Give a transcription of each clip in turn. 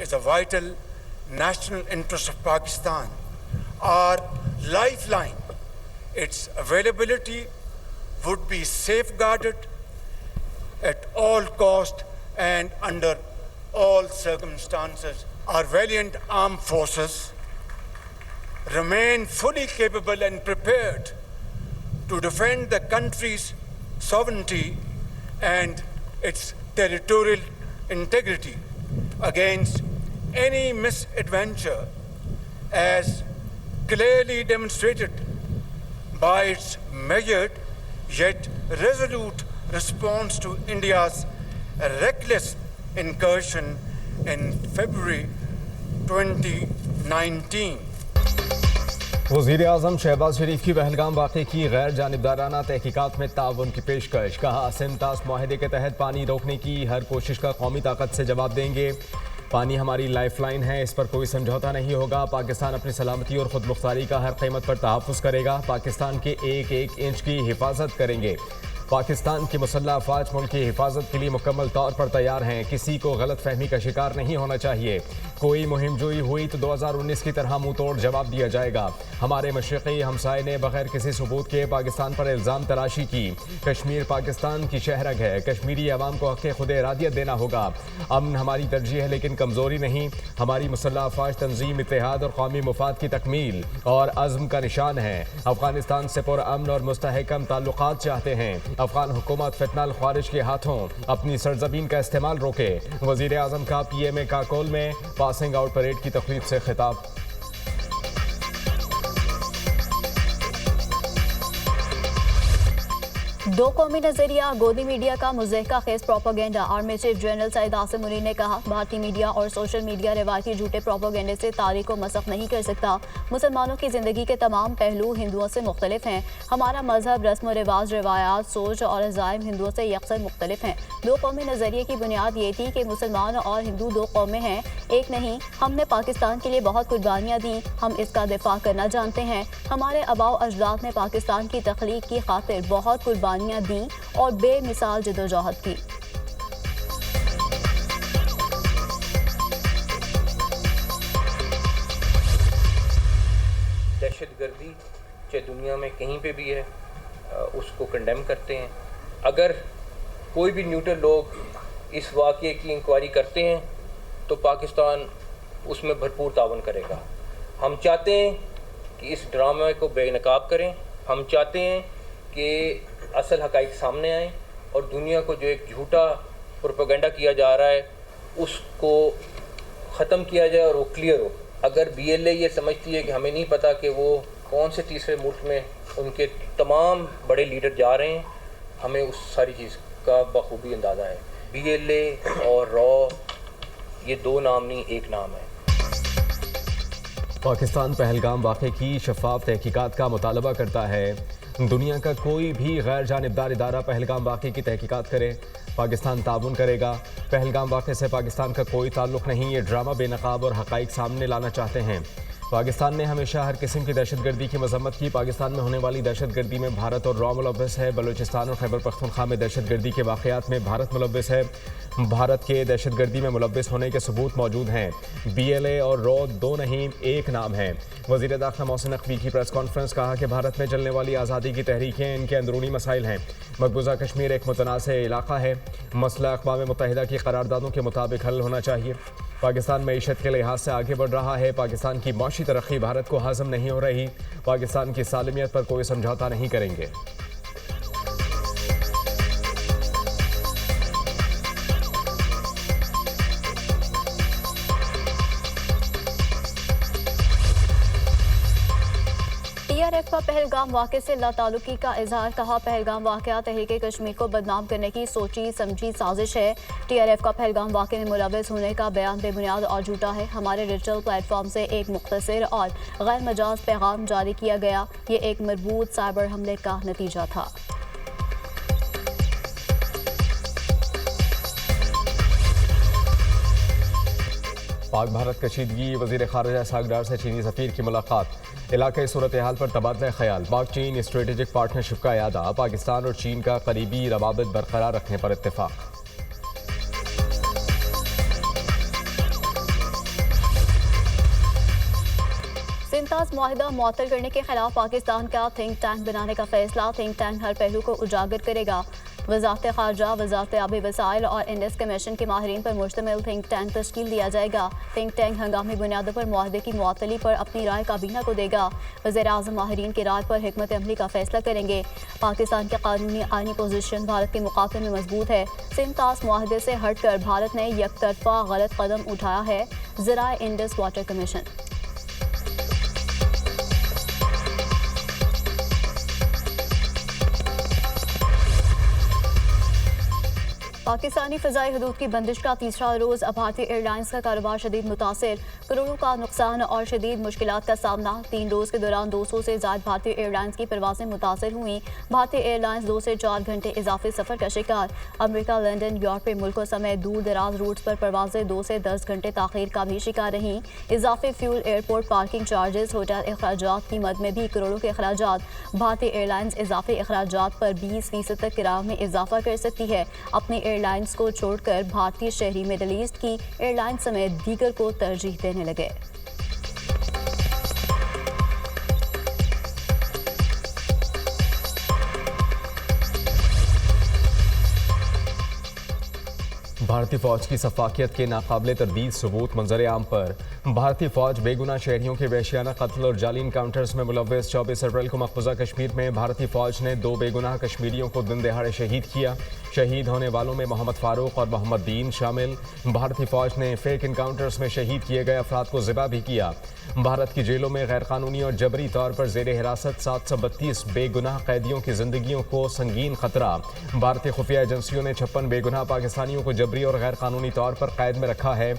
is a vital national interest of Pakistan. Our lifeline, its availability would be safeguarded at all cost and under all circumstances. Our valiant armed forces remain fully capable and prepared to defend the country's sovereignty and its territorial integrity against any misadventure, as clearly demonstrated by its measured yet resolute response to India's reckless incursion in February 2019. वज़ीर आज़म शहबाज शरीफ की पहलगाम वाक़े की गैर जानिबदाराना तहकीकात में ताउन की पेशकश। कहा सिमतास मुआहदे के तहत पानी रोकने की हर कोशिश का कौमी ताकत से जवाब देंगे। पानी हमारी लाइफलाइन है, इस पर कोई समझौता नहीं होगा। पाकिस्तान अपनी सलामती और खुद मुख्तारी का हर कीमत पर तहफ़्फ़ुज़ करेगा। पाकिस्तान के एक एक इंच की हिफाजत करेंगे। पाकिस्तान की मुसल्लह अफ़वाज मुल्क की हिफाजत के लिए मुकम्मल तौर पर तैयार हैं। किसी को गलत फहमी का शिकार नहीं होना चाहिए। कोई मुहिम जोई हुई तो 2019 की तरह मुंह तोड़ जवाब दिया जाएगा। हमारे मशरिक़ी हमसाये ने बगैर किसी सबूत के पाकिस्तान पर इल्ज़ाम तराशी की। कश्मीर पाकिस्तान की शहरग है। कश्मीरी अवाम को हक़ खुद इरादियत देना होगा। अमन हमारी तरजीह है लेकिन कमज़ोरी नहीं। हमारी मुसल्लह अफ़वाज तंज़ीम, इत्तेहाद और कौमी मुफाद की तकमील और अज़्म का निशान है। अफ़गानिस्तान से पुरअमन और मुस्तहकम ताल्लुक़ात चाहते हैं। अफ़गान हुकूमत फितनल ख्वारिज के हाथों अपनी सरजमीन का इस्तेमाल रोके। वज़ीर आज़म का PMA काकोल में पासिंग आउट परेड की तकरीब से खिताब। दो कौमी नजरिया गोदी मीडिया का मुज़हका खेज propaganda. Army chief general Syed Asim Munir ने कहा, भारतीय मीडिया और सोशल मीडिया रिवायती झूठे प्रोपेगेंडे से तारीख को मसख नहीं कर सकता। मुसलमानों की ज़िंदगी के तमाम पहलू हिंदुओं से मुख्तलिफ हैं। हमारा मजहब, रस्म व रिवाज, रिवायात, सोच और अज़ाइम हिंदुओं से यकसर मुख्तलिफ हैं। दो कौमी नजरिए की बुनियाद ये थी कि मुसलमान और हिंदू दो कौमें हैं, एक नहीं। हमने पाकिस्तान के लिए बहुत कुर्बानियाँ दी, हम इसका दिफा करना जानते हैं। हमारे आबाओ अजदाद ने पाकिस्तान की तख्लीक की खातिर बहुत कुर्बानियाँ दी और बेमिसाल जदोजहद की। दहशतगर्दी चाहे दुनिया में कहीं पे भी है, उसको कंडेम करते हैं। अगर कोई भी न्यूट्रल लोग इस वाक़े की इंक्वायरी करते हैं तो पाकिस्तान उसमें भरपूर तावन करेगा। हम चाहते हैं कि इस ड्रामे को बेनकाब करें। हम चाहते हैं कि असल हक़ाइक़ सामने आए और दुनिया को जो एक झूठा प्रोपेगेंडा किया जा रहा है उसको ख़त्म किया जाए और वो क्लियर हो। अगर BLA ये समझती है कि हमें नहीं पता कि वो कौन से तीसरे मुल्क में उनके तमाम बड़े लीडर जा रहे हैं, हमें उस सारी चीज़ का बखूबी अंदाज़ा है। BLA और रॉ ये दो नाम नहीं, एक नाम है। पाकिस्तान पहलगाम वाक़े की शफाफ तहकीकात का मुतालबा करता है। दुनिया का कोई भी गैर जानिबदार इदारा पहलगाम वाक़े की तहकीकात करे, पाकिस्तान ताउन करेगा। पहलगाम वाक़े से पाकिस्तान का कोई ताल्लुक़ नहीं। ये ड्रामा बेनकाब और हक़ाइक़ सामने लाना चाहते हैं। पाकिस्तान ने हमेशा हर किस्म की दहशतगर्दी की मज़म्मत की। पाकिस्तान में होने वाली दहशतगर्दी में भारत और रॉ मुलव्वस है। बलूचिस्तान और खैबर पख्तूनख्वा में दहशतगर्दी के वाक़यात में भारत मुलव्वस है। भारत के दहशतगर्दी में मुलव्वस होने के सबूत मौजूद हैं। BLA और रॉ दो नहीं, एक नाम है। वज़ीर दाखिला मोहसिन नकवी की प्रेस कॉन्फ्रेंस। कहा कि भारत में चलने वाली आज़ादी की तहरीकें इनके अंदरूनी मसाइल हैं। मकबूजा कश्मीर एक मुतनाज़ इलाका है। मसला अक़वाम मुत्तहिदा की करारदादों के मुताबिक हल होना चाहिए। पाकिस्तान मईशत के लिहाज से आगे बढ़ रहा है। पाकिस्तान की माशी तरक्की भारत को हाज़म नहीं हो रही। पाकिस्तान की सालमियत पर कोई समझौता नहीं करेंगे। TRF का पहलगाम वाक़े से लाताल्लुकी का इजहार। कहा, पहलगाम वाक़या तहरीक कश्मीर को बदनाम करने की सोची समझी साजिश है। TRF का पहलगाम वाक़े में मुलव्वस होने का बयान बेबुनियाद और झूठा है। हमारे डिजिटल प्लेटफॉर्म से एक मुख्तसर और गैर मजाज पैगाम जारी किया गया। ये एक मरबूत साइबर हमले का नतीजा था। पाक भारत कशीदगी। वज़ीर ख़ारिजा सागडार से चीनी सफ़ीर की मुलाकात। इलाक़ाई सूरत हाल पर तबादला ख्याल। पाक चीन स्ट्रेटेजिक पार्टनरशिप का यादा। पाकिस्तान और चीन का करीबी रवाबित बरकरार रखने पर इत्तेफाक। सिमताज मुआहिदा मुअत्तल करने के खिलाफ पाकिस्तान का थिंक टैंक बनाने का फैसला। थिंक टैंक हर पहलू को उजागर करेगा। वजारत खारजा, वजारत आबी वसाइल और इंडस कमीशन के माहिरीन पर मुश्तमिल थिंक टैंक तश्कील दिया जाएगा। थिंक टैंक हंगामी बुनियादों पर मुआहदे की मुअत्तली पर अपनी राय काबीना को देगा। वज़ीर-ए-आज़म माहिरीन की राय पर हिकमत अमली का फैसला करेंगे। पाकिस्तान की कानूनी आईनी पोजीशन भारत के मुकाबले में मजबूत है। सिमताज मुआहदे से हटकर भारत ने यकतरफा गलत कदम उठाया है। ज़राए इंडस वाटर कमीशन। पाकिस्तानी फ़ज़ाई हदूद की बंदिश का तीसरा रोज़। अब भारतीय एयरलाइंस का कारोबार शदीद मुतासिर, करोड़ों का नुकसान और शदीद मुश्किलात का सामना। 3 रोज़ के दौरान 200 से ज़ायद भारतीय एयरलाइंस की परवाज़ें मुतासिर हुई। भारतीय एयरलाइंस 2 से 4 घंटे इजाफी सफ़र का शिकार। अमरीका, लंदन, यूरोपीय मुल्कों समेत दूर दराज रूट्स पर परवाज़ें 2 से 10 घंटे ताख़ीर का भी शिकार रहीं। इजाफी fuel, airport parking charges, hotel अखराजात की मद में भी करोड़ों के अखराजात। भारतीय एयरलाइंस इजाफी अखराजात पर 20% तक किराए में इजाफा कर सकती है। अपनी एयरलाइंस को छोड़कर भारतीय शहरी मिडल ईस्ट की एयरलाइंस समेत दीगर को तरजीह देने लगे। भारतीय फौज की सफाकियत के नाकाबिले तरदीद सबूत मंजर आम पर। भारतीय फौज बेगुनाह शहरियों के वहशियाना कत्ल और जाली इनकाउंटर्स में मुलव्वस। 24 अप्रैल को मकबूजा कश्मीर में भारतीय फौज ने 2 बेगुनाह कश्मीरियों को दिन दहाड़े शहीद किया। शहीद होने वालों में मोहम्मद फारूक और मोहम्मद दीन शामिल। भारतीय फौज ने फेक इनकाउंटर्स में शहीद किए गए अफराद को ज़िबा भी किया। भारत की जेलों में गैरकानूनी और जबरी तौर पर ज़ेर हिरासत 732 बेगुनाह कैदियों की जिंदगियों को संगीन खतरा। भारतीय खुफिया एजेंसियों ने 56 बेगुनाह पाकिस्तानियों को जबरी और गैरकानूनी तौर पर कैद में रखा है।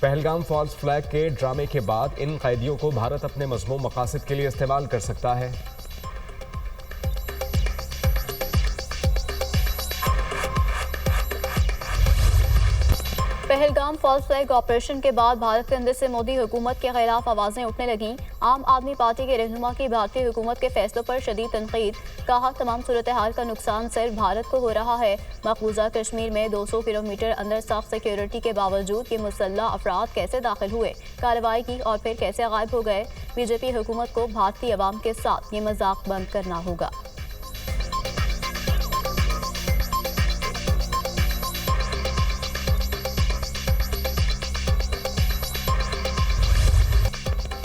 पहलगाम फॉल्स फ्लैग के ड्रामे के बाद इन कैदियों को भारत अपने मज़मूम मकासद के लिए इस्तेमाल कर सकता है। पहलगाम फॉल्स फ्लैग ऑपरेशन के बाद भारत के अंदर से मोदी हुकूमत के खिलाफ आवाज़ें उठने लगीं। आम आदमी पार्टी के रहनुमा की भारतीय हुकूमत के फैसलों पर शदीद तनकीद। कहा, तमाम सूरत हाल का नुकसान सिर्फ भारत को हो रहा है। मकबूजा कश्मीर में 200 किलोमीटर अंदर सख्त सिक्योरिटी के बावजूद ये मुसल्लह अफराद कैसे दाखिल हुए, कार्रवाई की और फिर कैसे गायब हो गए। बीजेपी हुकूमत को भारतीय अवाम के साथ ये मजाक बंद करना होगा।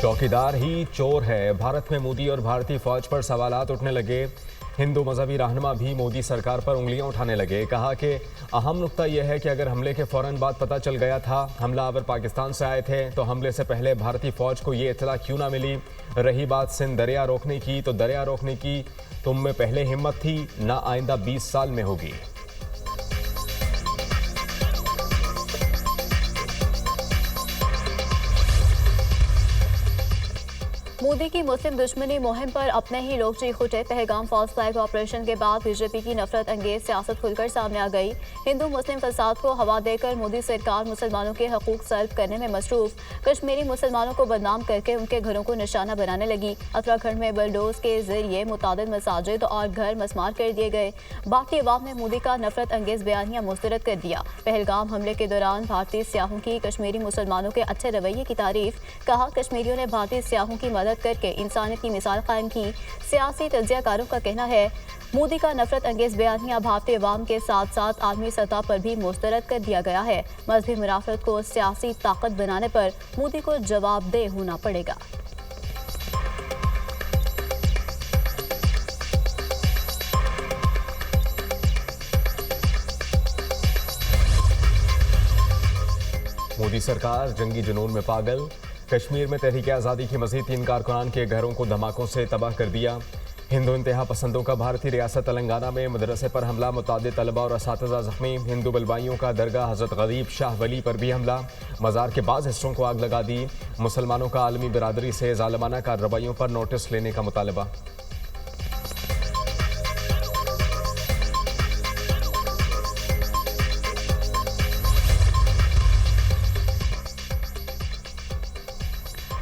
चौकीदार ही चोर है। भारत में मोदी और भारतीय फौज पर सवालात उठने लगे। हिंदू मजहबी रहनुमा भी मोदी सरकार पर उंगलियां उठाने लगे। कहा कि अहम नुक्ता यह है कि अगर हमले के फौरन बाद पता चल गया था हमलावर पाकिस्तान से आए थे तो हमले से पहले भारतीय फौज को ये इत्तला क्यों ना मिली। रही बात सिंध दरिया रोकने की, तो दरिया रोकने की तुम में पहले हिम्मत थी, ना आइंदा 20 साल में होगी। मोदी की मुस्लिम दुश्मनी मुहिम पर अपने ही लोग चीख उठे। पहलगाम फॉल्स फ्लैग ऑपरेशन के बाद बीजेपी की नफरत अंगेज सियासत खुलकर सामने आ गई। हिंदू मुस्लिम फसाद को हवा देकर मोदी सरकार मुसलमानों के हकूक सल्ब करने में मसरूफ। कश्मीरी मुसलमानों को बदनाम करके उनके घरों को निशाना बनाने लगी। उत्तराखंड में बुलडोज के जरिए मुतादिद मसाजिद और घर मसमार कर दिए गए। भारतीय अवाम ने मोदी का नफरत अंगेज बयानिया मुस्तरद कर दिया। पहलगाम हमले के दौरान भारतीय सियाहों की कश्मीरी मुसलमानों के अच्छे रवैये की तारीफ। कहा, कश्मीरियों ने भारतीय सियाहों की मदद करके इंसानियत की मिसाल कायम की। सियासी तज्जियाकारों का कहना है मोदी का नफरत अंगेज बयानिया भारतीय अवाम के साथ साथ आलमी सतह पर भी मुस्तरद कर दिया गया है। मजहबी मुनाफरत को सियासी ताकत बनाने पर मोदी को जवाबदेह होना पड़ेगा। मोदी सरकार जंगी जुनून में पागल। कश्मीर में तहरीक आज़ादी की मज़ीद 3 कारकुनान के घरों को धमाकों से तबाह कर दिया। हिंदू इंतहा पसंदों का भारतीय रियासत तेलंगाना में मदरसे पर हमला, मुतादिद तलबा और असातिज़ा ज़ख्मी। हिंदू बलवाइयों का दरगाह हज़रत गरीब शाह वली पर भी हमला, मज़ार के बाज़ हिस्सों को आग लगा दी। मुसलमानों का आलमी बिरादरी से ज़ालिमाना कार्रवाइयों पर नोटिस लेने का मुतालबा।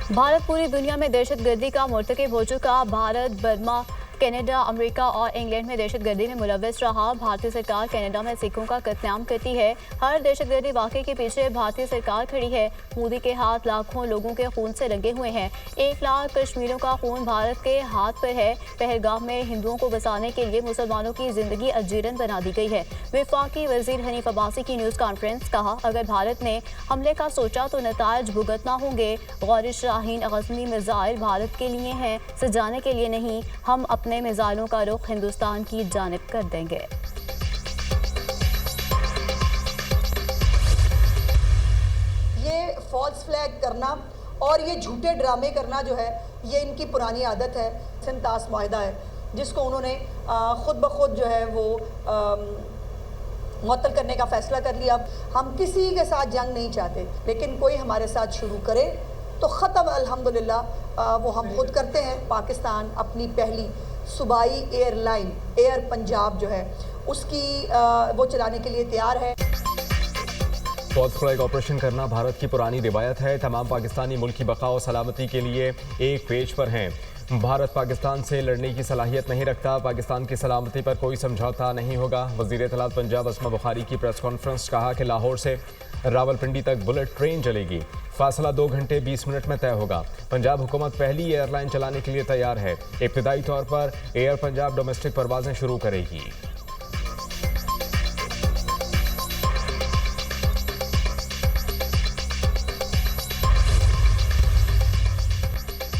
भारत पूरी दुनिया में दहशतगर्दी का मुर्तकिब हो चुका। भारत बर्मा कनाडा, अमेरिका और इंग्लैंड में दहशतगर्दी में मुलव्वस रहा। भारतीय सरकार कनाडा में सिखों का कत्लेआम करती है। हर दहशतगर्दी वाक़े के पीछे भारतीय सरकार खड़ी है। मोदी के हाथ लाखों लोगों के खून से रंगे हुए हैं। 1 लाख कश्मीरियों का खून भारत के हाथ पर है। पहलगाम में हिंदुओं को बसाने के लिए मुसलमानों की जिंदगी अजीरन बना दी गई है। वफाकी वजीर हनीफ अब्बासी की न्यूज़ कॉन्फ्रेंस, कहा अगर भारत ने हमले का सोचा तो नतायज भुगतना होंगे। गौरी शाहीन गज़नी मिसाइल भारत के लिए हैं, सजाने के लिए नहीं। हम अपने मिसाइलों का रुख हिंदुस्तान की जानिब कर देंगे। ये फॉल्स फ्लैग करना और ये झूठे ड्रामे करना जो है, ये इनकी पुरानी आदत है। सिंतास माहिदा है जिसको उन्होंने खुद ब खुद जो है वो मुअत्तल करने का फ़ैसला कर लिया। हम किसी के साथ जंग नहीं चाहते, लेकिन कोई हमारे साथ शुरू करे तो ख़त्म अल्हम्दुलिल्लाह वो हम खुद करते हैं। पाकिस्तान अपनी पहली सूबाई एयरलाइन एयर पंजाब जो है उसकी वो चलाने के लिए तैयार है। फॉल्स फ्लैग ऑपरेशन करना भारत की पुरानी रिवायत है। तमाम पाकिस्तानी मुल्क की बका और सलामती के लिए एक पेज पर हैं। भारत पाकिस्तान से लड़ने की सलाहियत नहीं रखता। पाकिस्तान की सलामती पर कोई समझौता नहीं होगा। वज़ीर इत्तलात पंजाब अस्मा बुखारी की प्रेस कॉन्फ्रेंस, कहा कि लाहौर से रावलपिंडी तक बुलेट ट्रेन चलेगी। फासला 2 घंटे 20 मिनट में तय होगा। पंजाब हुकूमत पहली एयरलाइन चलाने के लिए तैयार है। इब्तदाई तौर पर एयर पंजाब डोमेस्टिक परवाजें शुरू करेगी।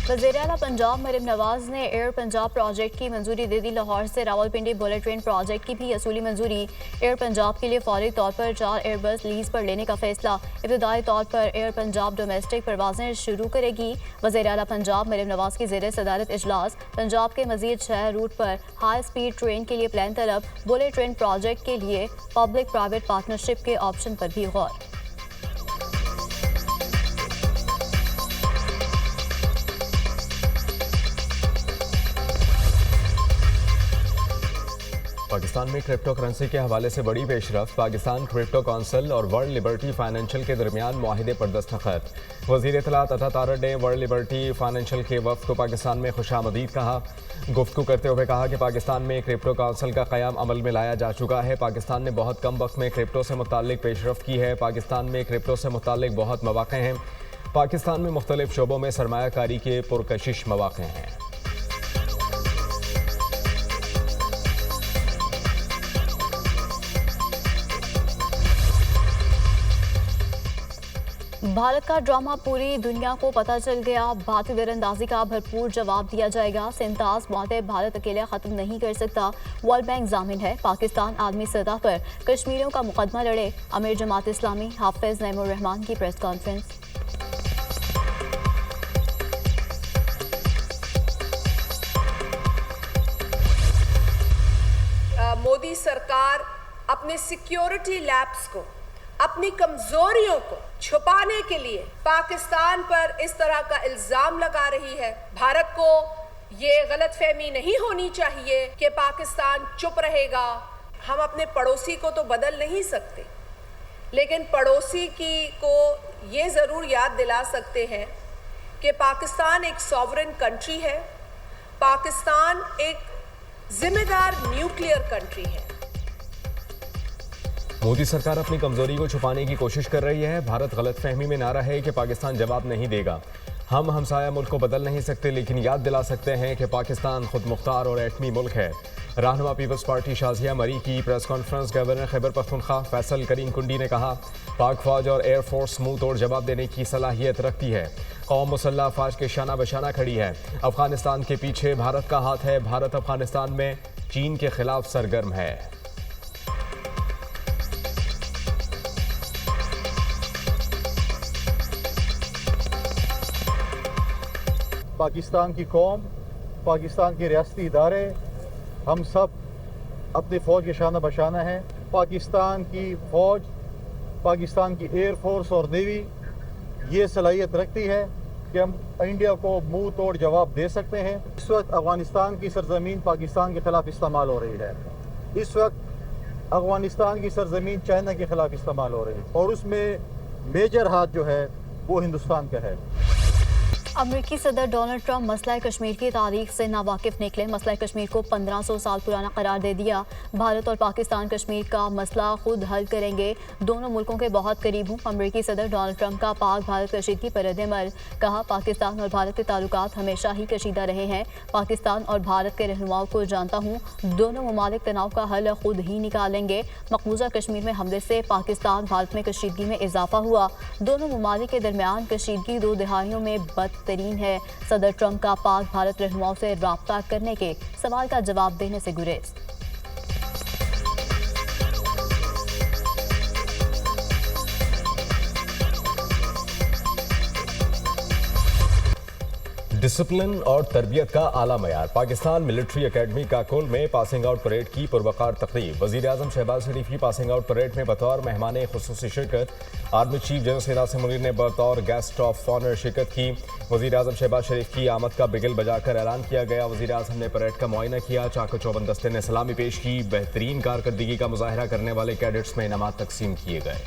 वज़ीर आला पंजाब मरियम नवाज ने एयर पंजाब प्रोजेक्ट की मंजूरी दे दी। लाहौर से रावलपिंडी बुलेट ट्रेन प्रोजेक्ट की भी असूली मंजूरी। एयर पंजाब के लिए फौरी तौर पर 4 एयरबस लीज पर लेने का फैसला। इब्तदाई तौर पर एयर पंजाब डोमेस्टिक परवाजें शुरू करेगी। वज़ीर आला पंजाब मरियम नवाज की ज़ेर सदारत इजलास। पंजाब के मज़ीद 6 रूट पर हाई स्पीड ट्रेन के लिए प्लान तलब। बुलेट ट्रेन प्रोजेक्ट के लिए पब्लिक प्राइवेट पार्टनरशिप के ऑप्शन पर भी गौर। पाकिस्तान में क्रिप्टो करेंसी के हवाले से बड़ी पेशरफ। पाकिस्तान क्रिप्टो काउंसिल और वर्ल्ड लिबर्टी फाइनेंशियल के दरमियान मुआहिदे पर दस्तखत। वज़ीर इत्तलात अता तारड़ ने वर्ल्ड लिबर्टी फाइनेंशियल के वफ़द को पाकिस्तान में खुशामदीद कहा। गुफ्तगू करते हुए कहा कि पाकिस्तान में क्रिप्टो काउंसिल का क़याम अमल में लाया जा चुका है। पाकिस्तान ने बहुत कम वक्त में क्रिप्टो से मुताल्लिक पेशरफ की है। पाकिस्तान में क्रिप्टो से मुताल्लिक बहुत मौक़े हैं। पाकिस्तान में मुख्तलिफ शोबों में सरमायाकारी के पुरकशिश मौक़े हैं। भारत का ड्रामा पूरी दुनिया को पता चल गया। भारतीय तीरंदाजी का भरपूर जवाब दिया जाएगा। सिंतास माते भारत अकेले ख़त्म नहीं कर सकता। वर्ल्ड बैंक जामिन है। पाकिस्तान आलमी सतह पर कश्मीरियों का मुकदमा लड़े। अमीर जमात इस्लामी हाफिज नईमुर रहमान की प्रेस कॉन्फ्रेंस। मोदी सरकार अपने सिक्योरिटी लैब्स को, अपनी कमजोरियों को छुपाने के लिए पाकिस्तान पर इस तरह का इल्जाम लगा रही है। भारत को ये गलतफहमी नहीं होनी चाहिए कि पाकिस्तान चुप रहेगा। हम अपने पड़ोसी को तो बदल नहीं सकते, लेकिन पड़ोसी को ये ज़रूर याद दिला सकते हैं कि पाकिस्तान एक सॉवरेन कंट्री है। पाकिस्तान एक जिम्मेदार न्यूक्लियर कंट्री है। मोदी सरकार अपनी कमजोरी को छुपाने की कोशिश कर रही है। भारत गलतफहमी में ना रहे कि पाकिस्तान जवाब नहीं देगा। हम हमसाया मुल्क को बदल नहीं सकते, लेकिन याद दिला सकते हैं कि पाकिस्तान खुद मुख्तार और एटमी मुल्क है। रहनुमा पीपल्स पार्टी शाजिया मरी की press conference. Governor Khyber Pakhtunkhwa Faisal Karim Kundi ने कहा, पाक फौज और एयरफोर्स मुंह तोड़ जवाब देने की सलाहियत रखती है। कौम मुसल्लह अफवाज के शाना बशाना खड़ी है। अफगानिस्तान के पीछे भारत का हाथ है। भारत अफगानिस्तान में चीन के खिलाफ सरगर्म है। पाकिस्तान की कौम, पाकिस्तान के रियासती इदारे, हम सब अपनी फ़ौज के शाना बशाना हैं। पाकिस्तान की फ़ौज, पाकिस्तान की एयरफोर्स और नेवी ये सलाहियत रखती है कि हम इंडिया को मुंह तोड़ जवाब दे सकते हैं। इस वक्त अफ़गानिस्तान की सरजमीन पाकिस्तान के ख़िलाफ़ इस्तेमाल हो रही है। इस वक्त अफ़गानिस्तान की सरजमीन चाइना के ख़िलाफ़ इस्तेमाल हो रही है और उसमें मेजर हाथ जो है वो हिंदुस्तान का है। अमेरिकी सदर डोनाल्ड ट्रंप मसला कश्मीर की तारीख से नावाकिफ निकले। मसला कश्मीर को 1500 साल पुराना करार दे दिया। भारत और पाकिस्तान कश्मीर का मसला खुद हल करेंगे, दोनों मुल्कों के बहुत करीब हूँ। अमेरिकी सदर डोनाल्ड ट्रंप का पाक भारत कशीदगी पर रद्द-ए-अमल। कहा, पाकिस्तान और भारत के ताल्लुकात हमेशा ही कशीदा रहे हैं। पाकिस्तान और भारत के रहनुमाओं को जानता हूँ, दोनों ममालिक तनाव का हल खुद ही निकालेंगे। मकबूजा कश्मीर में हमले से पाकिस्तान भारत में कशीदगी में इजाफा हुआ। दोनों ममालिक के दरमियान कशीदगी 2 दिहाइयों में बदतरीन है। सदर ट्रंप का पाक भारत रहनुमाओं से राब्ता करने के सवाल का जवाब देने से गुरेज। डिसिप्लिन और तरबियत का आला मयार। पाकिस्तान मिलिट्री एकेडमी काकोल में पासिंग आउट परेड की पुरवकार तकरीब। वज़ीर आज़म शहबाज शरीफ की पासिंग आउट परेड में बतौर मेहमान खुसूसी शिरकत। Army chief general Syed Asim Munir ने बतौर गेस्ट ऑफ ऑनर शिरकत की। वज़ीर आज़म शहबाज शरीफ की आमद का बिगल बजाकर ऐलान किया गया। वज़ीर आज़म ने परेड का मुआयना किया। चाको चौबंद दस्ते ने सलामी पेश की। बेहतरीन कारकर्दगी का मुजाहरा करने वाले कैडेट्स में इनामात तकसीम किए गए।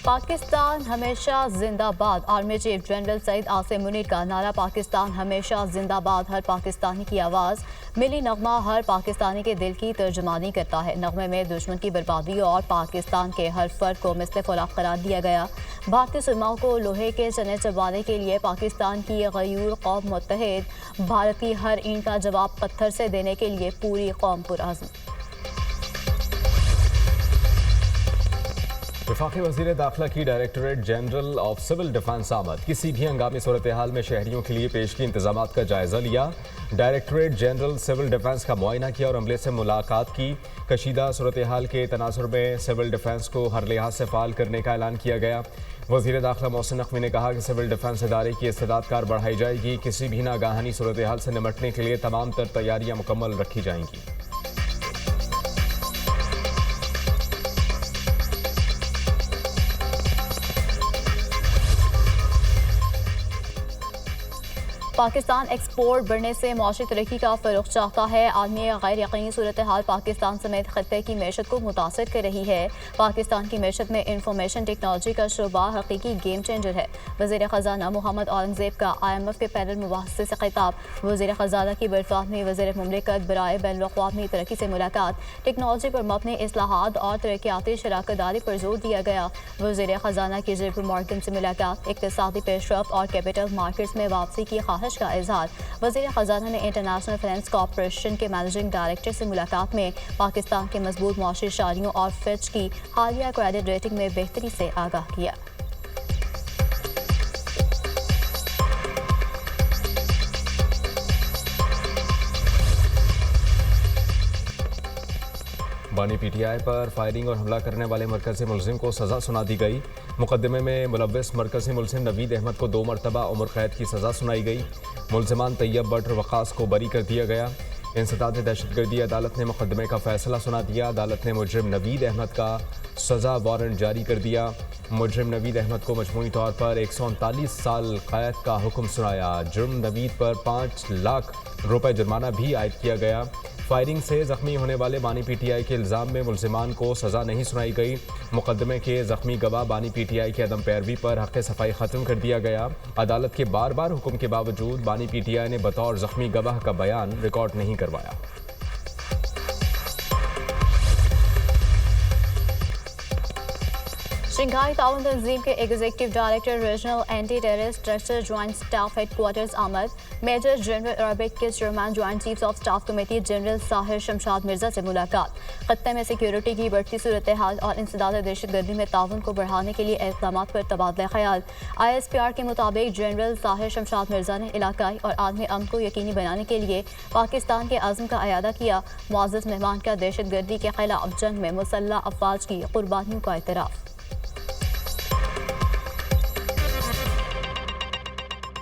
पाकिस्तान हमेशा जिंदाबाद। Army chief general Syed Asim Munir का नारा, पाकिस्तान हमेशा जिंदाबाद, हर पाकिस्तानी की आवाज़। मिली नगमा हर पाकिस्तानी के दिल की तर्जुमानी करता है। नगमे में दुश्मन की बर्बादी और पाकिस्तान के हर फर्द को मिसले फौलाद करार दिया गया। भारतीय सुरमाओं को लोहे के चने चबाने के लिए पाकिस्तान की गयूर कौम मुत्तहिद। भारत की हर ईंट का जवाब पत्थर से देने के लिए पूरी कौम पुरअज़्म। वफाकी वज़ीर दाखिला की directorate general of civil defence आमद। किसी भी हंगामी सूरत हाल में शहरियों के लिए पेश की इंतजाम का जायजा लिया। डायरेक्टरेट जनरल सिविल डिफेंस का मुआयना किया और अमले से मुलाकात की। कशीदा सूरत हाल के तनासुर में सिविल डिफेंस को हर लिहाज से फ़ाल करने का ऐलान किया गया। वज़ीर दाखिला मोहसिन नकवी ने कहा कि सिविल डिफेंस इदारे की इस्तेदाद कार बढ़ाई जाएगी। किसी भी नागाहानी सूरत हाल से निपटने के लिए तमाम तर तैयारियाँ मुकम्मल रखी जाएंगी। पाकिस्तान एक्सपोर्ट बढ़ने से मौशी तरक्की का फ़रोग़ चाहता है। आलमी गैर यकीनी सूरत हाल पाकिस्तान समेत खत्ते की मैशत को मुतासर कर रही है। पाकिस्तान की मैशत में इंफॉर्मेशन टेक्नोलॉजी का शोबा हकीकी गेम चेंजर है। वज़ीर ख़जाना मोहम्मद औरंगज़ेब का IMF के पैनल मुबाहिसे से खिताब। वज़ीर ख़जाना की बरतानवी वज़ीर मुमलिकत बराए बैनुल-अक़वामी तरक्की से मुलाकात। टेक्नोलॉजी पर मबनी इस्लाहात और तरक्याती शराकतदारी पर जोर दिया गया। वज़ीर ख़जाना की JP मॉर्गन से मुलाकात। इक़्तिसादी पेशरफ्त और कैपिटल मार्केट्स में वापसी की ख्वाहिश का इजहार। वज़ीर ख़जाना ने इंटरनेशनल फाइनेंस कॉर्पोरेशन के मैनेजिंग डायरेक्टर से मुलाकात में पाकिस्तान के मजबूत मौशी इशारियों और फिच की हालिया क्रेडिट रेटिंग में बेहतरी से आगाह किया। बानी PTI पर फायरिंग और हमला करने वाले मरकज़ी मुलजिम को सज़ा सुना दी गई। मुकदमे में मुलव्विस मरकज़ी मुलजिम नवीद अहमद को 2 मरतबा उम्र कैद की सज़ा सुनाई गई। मुलजिमान तैयब बट्र वक़ास को बरी कर दिया गया। इंसदाद दहशतगर्दी अदालत ने मुकदमे का फैसला सुना दिया। अदालत ने मुजरिम नवीद अहमद का सज़ा वारंट जारी कर दिया। मुजरिम नवीद अहमद को मजमूई तौर पर 139 साल कैद का हुक्म सुनाया। जुर्म नवीद पर 5 लाख रुपए जुर्माना भी आयद किया गया। फायरिंग से जख्मी होने वाले बानी PTI के इल्ज़ाम में मुलजिमान को सज़ा नहीं सुनाई गई। मुकदमे के जख्मी गवाह बानी PTI की अदम पैरवी पर हक़ सफाई ख़त्म कर दिया गया। अदालत के बार बार हुक्म के बावजूद बानी PTI ने बतौर जख्मी गवाह का बयान रिकॉर्ड नहीं करवाया। शंघाई ताउन तंजीम के executive director regional anti terrorist structure joint staff headquarters आमद। मेजर जनरल अरबिक के chairman joint chiefs of staff committee general Sahir Shamshad Mirza से मुलाकात। खत्ते में सिक्योरिटी की बढ़ती सूरत हाल और इंसदाद दहशतगर्दी में ताउन को बढ़ाने के लिए इक़दामात पर तबादला ख्याल। ISPR के मुताबिक जनरल साहिर शमशाद मिर्जा ने इलाकाई और आलमी अमन को यकीनी बनाने के लिए पाकिस्तान के अज़्म का अयादा किया। मुअज़्ज़ज़ मेहमान का दहशतगर्दी के खिलाफ जंग में मुसल्लह अफ़वाज की कुर्बानियों का एतराफ़।